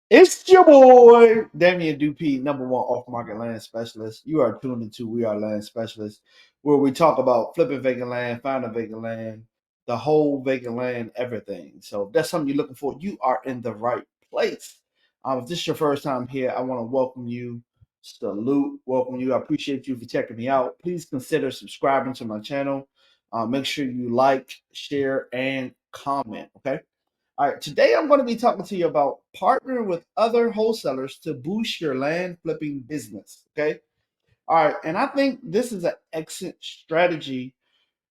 It's your boy, Damien Dupee, number one off market land specialist. You are tuned into We Are Land Specialists, where we talk about flipping vacant land, finding vacant land, the whole vacant land, everything. So if that's something you're looking for, you are in the right place. If this is your first time here, I want to welcome you, salute, welcome you. I appreciate you for checking me out. Please consider subscribing to my channel. Make sure you like, share, and comment. Okay. All right, today I'm going to be talking to you about partnering with other wholesalers to boost your land flipping business. Okay. All right. And I think this is an excellent strategy.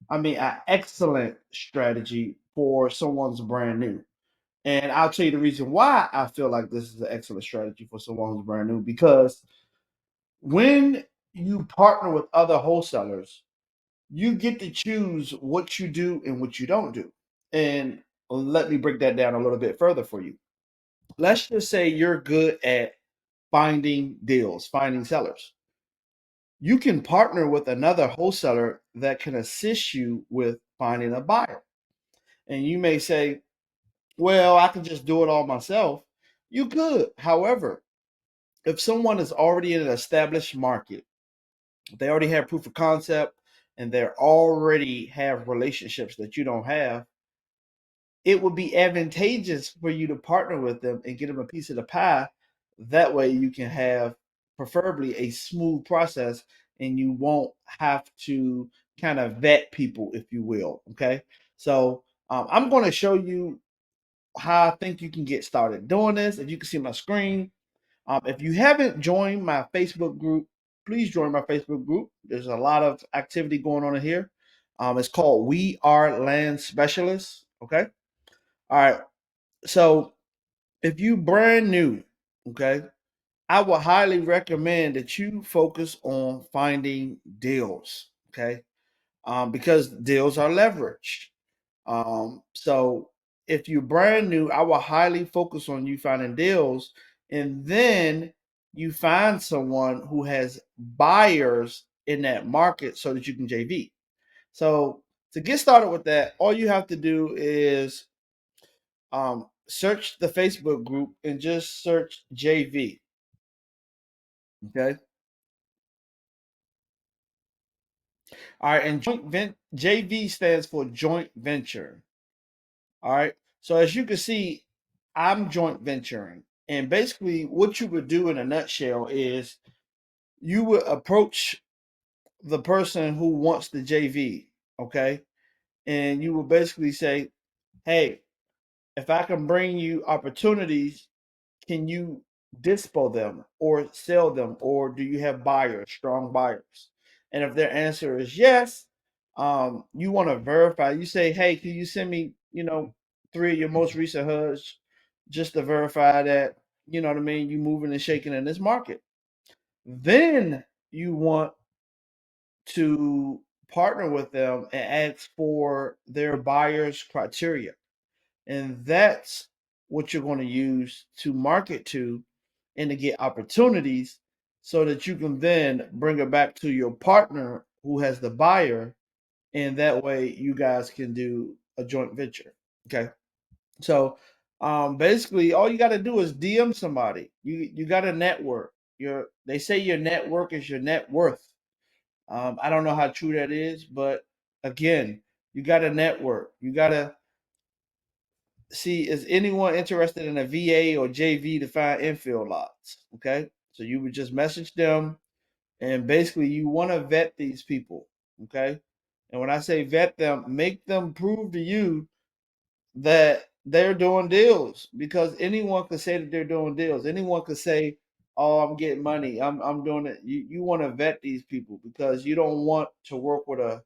I mean, an excellent strategy for someone's brand new. And I'll tell you the reason why I feel like this is an excellent strategy for someone who's brand new because when you partner with other wholesalers, you get to choose what you do and what you don't do. And let me break that down a little bit further for you. Let's just say you're good at finding deals, finding sellers. You can partner with another wholesaler that can assist you with finding a buyer. And you may say, well, I can just do it all myself. You could. However, if someone is already in an established market, they already have proof of concept and they already have relationships that you don't have, it would be advantageous for you to partner with them and get them a piece of the pie. That way, you can have preferably a smooth process and you won't have to kind of vet people, if you will. Okay. So, I'm going to show you how I think you can get started doing this. If you can see my screen, if you haven't joined my Facebook group, please join my Facebook group. There's a lot of activity going on in here. It's called We Are Land Specialists. Okay. All right. So if you brand new, okay, I would highly recommend that you focus on finding deals, okay, because deals are leverage. So if you're brand new, I will highly focus on you finding deals, and then you find someone who has buyers in that market so that you can JV. So to get started with that, all you have to do is search the Facebook group and just search JV. Okay. All right. And JV stands for joint venture. All right. So as you can see, I'm joint venturing. And basically, what you would do in a nutshell is you would approach the person who wants the JV. Okay. And you will basically say, hey, if I can bring you opportunities, can you dispo them or sell them, or do you have buyers, strong buyers? And if their answer is yes, you want to verify. You say, hey, can you send me, three of your most recent HUDs just to verify that, you know what I mean, you moving and shaking in this market. Then you want to partner with them and ask for their buyer's criteria. And that's what you're going to use to market to and to get opportunities so that you can then bring it back to your partner who has the buyer. And that way you guys can do a joint venture. Okay. So basically all you got to do is DM somebody. You got a network. They say your network is your net worth. I don't know how true that is, but again, you got a network. You got to see, is anyone interested in a VA or JV to find infill lots? Okay. So you would just message them and basically you want to vet these people. Okay. And when I say vet them, make them prove to you that they're doing deals because anyone could say that they're doing deals. Anyone could say, oh, I'm getting money. I'm doing it. You want to vet these people because you don't want to work with a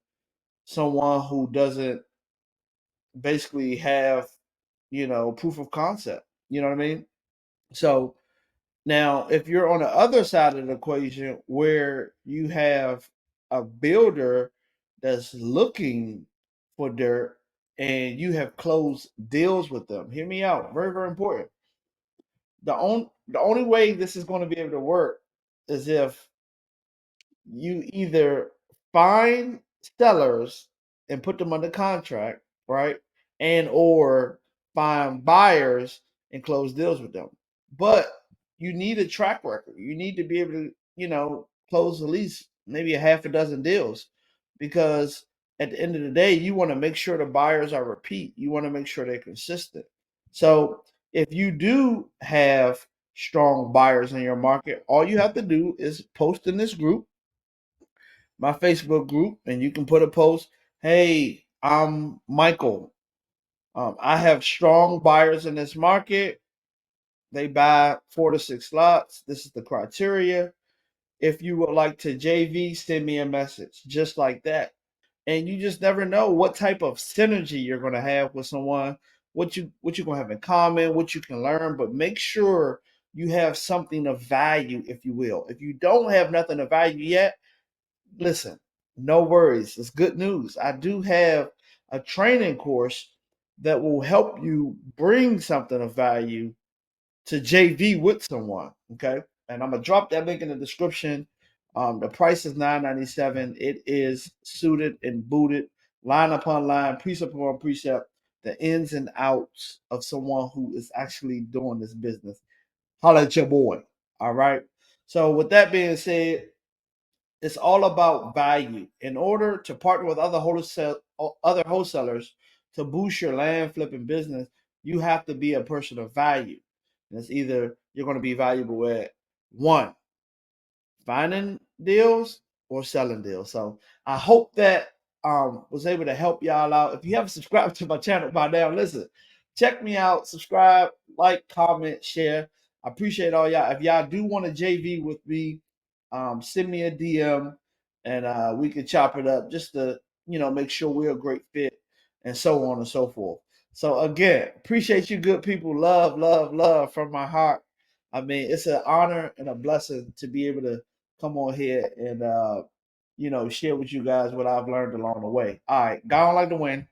someone who doesn't basically have, proof of concept. You know what I mean? So now, if you're on the other side of the equation where you have a builder that's looking for dirt and you have closed deals with them, hear me out. Very, very important. The only way this is going to be able to work is if you either find sellers and put them under contract, right? And or find buyers and close deals with them. but you need a track record. You need to be able to, close at least maybe a half a dozen deals, because at the end of the day, you want to make sure the buyers are repeat. You want to make sure they're consistent. So if you do have strong buyers in your market, all you have to do is post in this group, my Facebook group, and you can put a post. Hey, I'm Michael. I have strong buyers in this market. They buy 4 to 6 lots. This is the criteria. If you would like to JV, send me a message, just like that. And you just never know what type of synergy you're going to have with someone, what you're going to have in common, what you can learn. But make sure you have something of value, if you will. If you don't have nothing of value yet, listen, no worries. It's good news. I do have a training course that will help you bring something of value to JV with someone. Okay. And I'm gonna drop that link in the description. The price is $9.97. It is suited and booted, line upon line, precept upon precept, the ins and outs of someone who is actually doing this business. Holla at your boy. All right. So with that being said, it's all about value. In order to partner with other wholesalers to boost your land flipping business, you have to be a person of value. And it's either you're going to be valuable at one, finding deals or selling deals. So I hope that was able to help y'all out. If you haven't subscribed to my channel by now, listen, check me out, subscribe, like, comment, share. I appreciate all y'all. If y'all do want to JV with me, send me a DM and we can chop it up just to, make sure we're a great fit and so on and so forth. So again, appreciate you good people. Love, love, love from my heart. I mean, it's an honor and a blessing to be able to come on here and share with you guys what I've learned along the way. All right, go on like the wind.